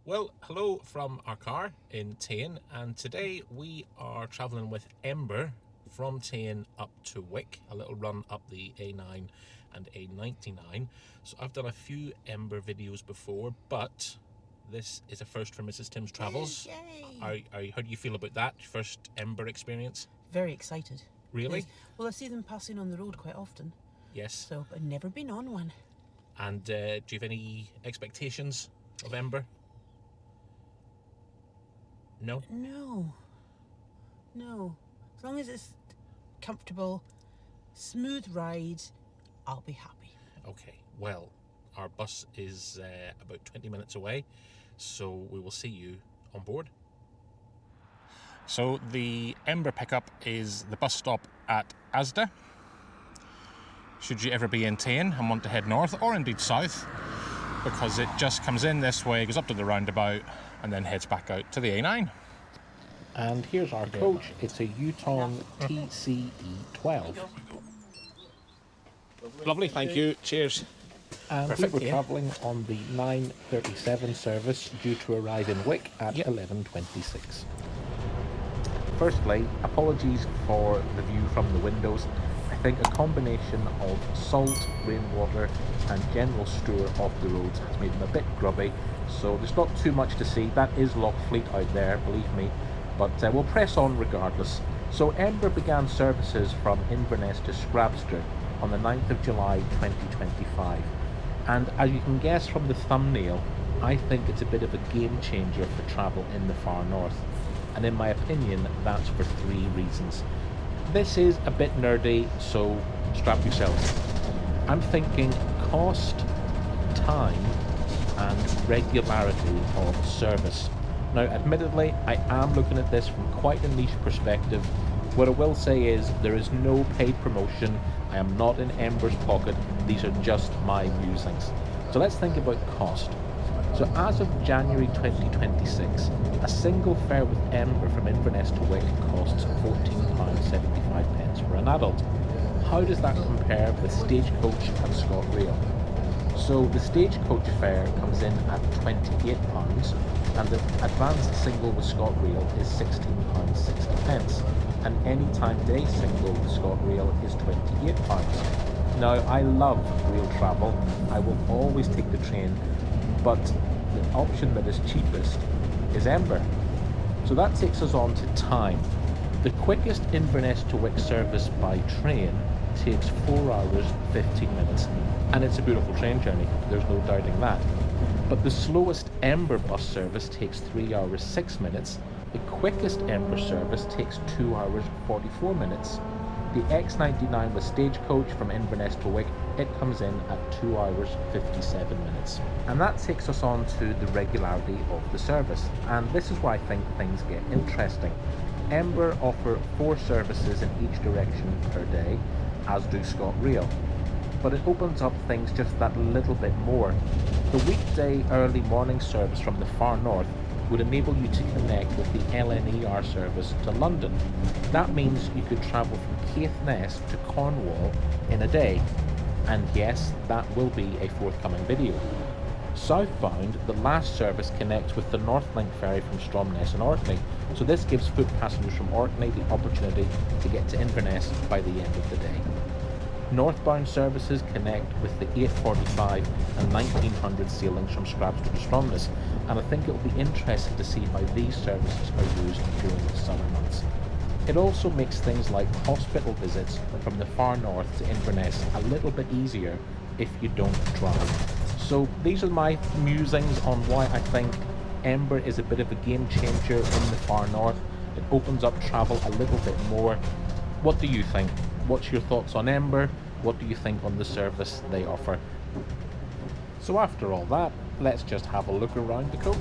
Well, hello from our car in Tain, and today we are travelling with Ember from Tain up to Wick, a little run up the A9 and A99. So I've done a few Ember videos before, but this is a first for Mrs. Tim's Travels. Yay! How do you feel about that first Ember experience? Very excited. Really? Yes. Well, I see them passing on the road quite often. Yes. So, I've never been on one. And do you have any expectations of Ember? No? No. As long as it's comfortable, smooth ride, I'll be happy. Okay, well, our bus is about 20 minutes away, so we will see you on board. So the Ember pickup is the bus stop at Asda. Should you ever be in Tain and want to head north, or indeed south, because it just comes in this way, goes up to the roundabout, and then heads back out to the A9. And here's our coach. It's a YUTONG TCE12. Lovely, thank you. Cheers. And Perfect, we were yeah. travelling on the 9:37 service due to arrive in Wick at 11:26. Firstly, apologies for the view from the windows. I think a combination of salt, rainwater and general stour off the roads has made them a bit grubby, so there's not too much to see. That is Lockfleet out there, believe me, but we'll press on regardless. So Ember began services from Inverness to Scrabster on the 9th of July 2025, and as you can guess from the thumbnail, I think it's a bit of a game changer for travel in the far north, and in my opinion that's for three reasons. This is a bit nerdy, so strap yourselves. I'm thinking cost, time and regularity of service. Now admittedly, I am looking at this from quite a niche perspective. What I will say is there is no paid promotion. I am not in Ember's pocket. These are just my musings. So let's think about cost. So as of January 2026, a single fare with Ember from Inverness to Wick costs £14.75 for an adult. How does that compare with Stagecoach and ScotRail? So the Stagecoach fare comes in at £28 and the advanced single with ScotRail is £16.60, and anytime day single with ScotRail is £28. Now I love rail travel, I will always take the train, but the option that is cheapest is Ember. So that takes us on to time. The quickest Inverness to Wick service by train takes 4 hours 15 minutes, and it's a beautiful train journey, there's no doubting that. But the slowest Ember bus service takes 3 hours 6 minutes. The quickest Ember service takes 2 hours 44 minutes. The X99 with Stagecoach from Inverness to Wick, it comes in at 2 hours 57 minutes. And that takes us on to the regularity of the service, and this is where I think things get interesting. Ember offer 4 services in each direction per day, as do ScotRail, but it opens up things just that little bit more. The weekday early morning service from the far north would enable you to connect with the LNER service to London. That means you could travel from Caithness to Cornwall in a day, and yes, that will be a forthcoming video. Southbound, the last service connects with the Northlink ferry from Stromness and Orkney, so this gives foot passengers from Orkney the opportunity to get to Inverness by the end of the day. Northbound services connect with the 8:45 and 1900 sailings from Scrabster to Stromness, and I think it will be interesting to see how these services are used during the summer months. It also makes things like hospital visits from the far north to Inverness a little bit easier if you don't drive. So these are my musings on why I think Ember is a bit of a game changer in the far north. It opens up travel a little bit more. What do you think? What's your thoughts on Ember? What do you think on the service they offer? So after all that, let's just have a look around the coach.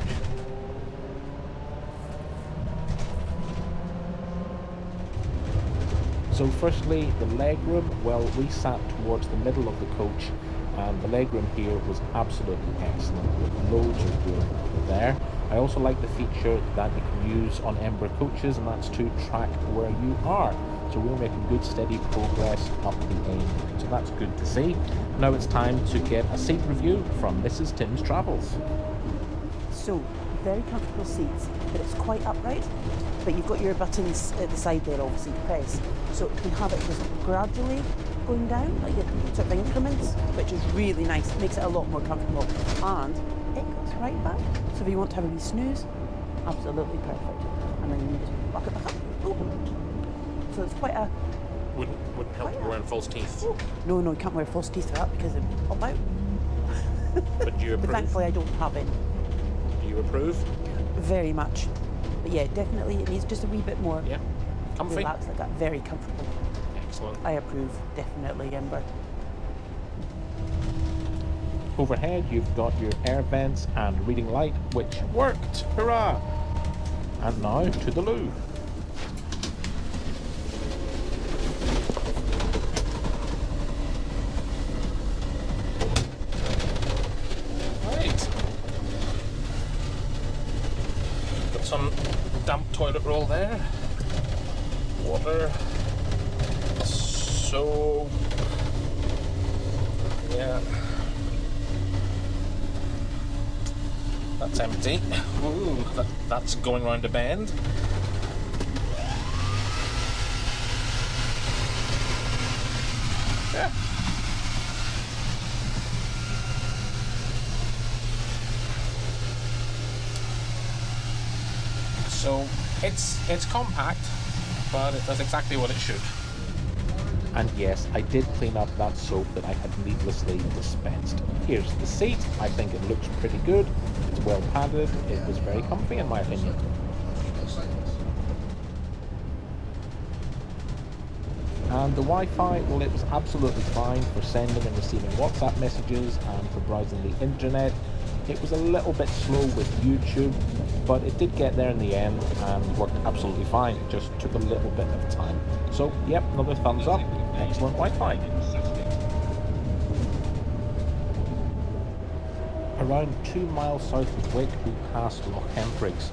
So firstly, the legroom. Well, we sat towards the middle of the coach, and the legroom here was absolutely excellent with loads of room there. I also like the feature that you can use on Ember coaches, and that's to track where you are. So we're making good steady progress up the A9, so that's good to see. Now it's time to get a seat review from Mrs. Tim's Travels. So, very comfortable seats, but it's quite upright. But you've got your buttons at the side there, obviously, to press. So you can have it just gradually going down, like sort of increments, which is really nice. It makes it a lot more comfortable. And it goes right back. So if you want to have a wee snooze, absolutely perfect. And then you just lock it back up. Oh. So it's quite a... Wouldn't help wearing false teeth. Oh. No, you can't wear false teeth for that because they pop out. But do you But approve? thankfully I don't have any. Do you approve? Very much. But yeah, definitely it needs just a wee bit more Yeah. Comfy? relaxed, like that. Very comfortable. Excellent. I approve, definitely, Ember. Overhead, you've got your air vents and reading light, which worked! Hurrah! And now to the loo. Right. Got some damp toilet roll there. Water. Soap. Yeah. That's empty. Ooh, that's going round a bend. Yeah. So it's compact, but it does exactly what it should. And yes, I did clean up that soap that I had needlessly dispensed. Here's the seat. I think it looks pretty good. It's well padded. It was very comfy in my opinion. And the Wi-Fi, well, it was absolutely fine for sending and receiving WhatsApp messages and for browsing the internet. It was a little bit slow with YouTube, but it did get there in the end and worked absolutely fine. It just took a little bit of time. So, yep, another thumbs up. Excellent Wi-Fi. Around 2 miles south of Wick, we pass Loch Embriggs.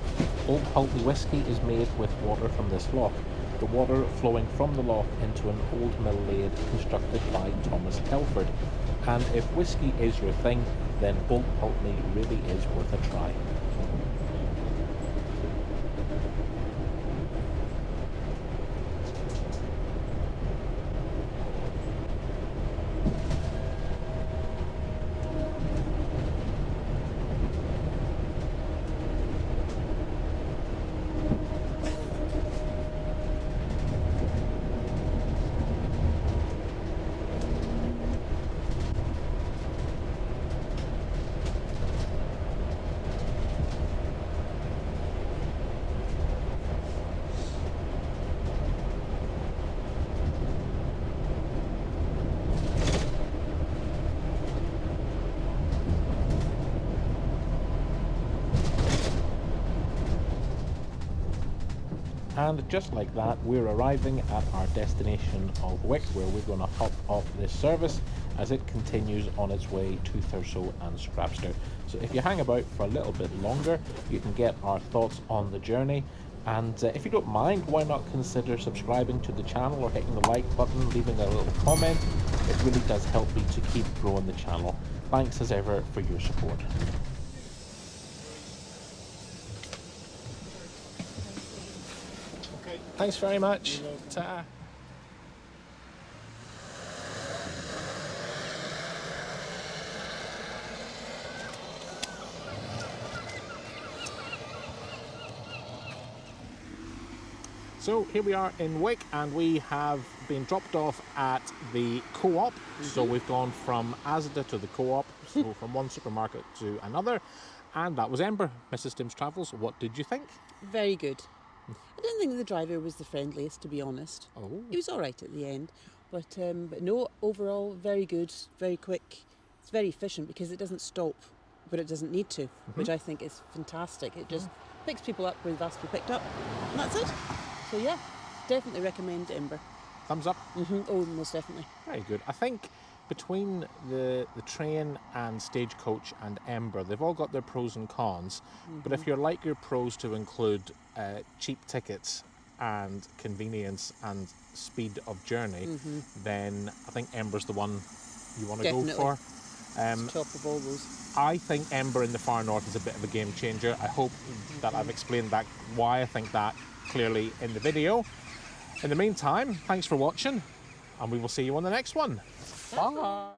Old Pulteney whiskey is made with water from this loch. The water flowing from the loch into an old mill lade constructed by Thomas Telford. And if whiskey is your thing, then Old Pulteney really is worth a try. And just like that, we're arriving at our destination of Wick, where we're going to hop off this service as it continues on its way to Thurso and Scrapster. So if you hang about for a little bit longer, you can get our thoughts on the journey. And if you don't mind, why not consider subscribing to the channel or hitting the like button, leaving a little comment. It really does help me to keep growing the channel. Thanks as ever for your support. Thanks very much. Ta. So here we are in Wick, and we have been dropped off at the co-op. So we've gone from Asda to the co-op, so from one supermarket to another, and that was Ember, Mrs. Tim's Travels. What did you think? Very good. I didn't think the driver was the friendliest, to be honest. Oh. He was all right at the end, but no, overall very good, very quick. It's very efficient because it doesn't stop where it doesn't need to, which I think is fantastic. It just picks people up where they've asked to be picked up, and that's it. So yeah, definitely recommend Ember. Thumbs up. Oh, most definitely. Very good. I think between the train and Stagecoach and Ember, they've all got their pros and cons. But if you're like your pros to include cheap tickets and convenience and speed of journey, then I think Ember's the one you want to go Definitely. for. Top of all those. I think Ember in the far north is a bit of a game changer. I hope that I've explained that, why I think that clearly in the video. In the meantime, thanks for watching, and we will see you on the next one. Bye.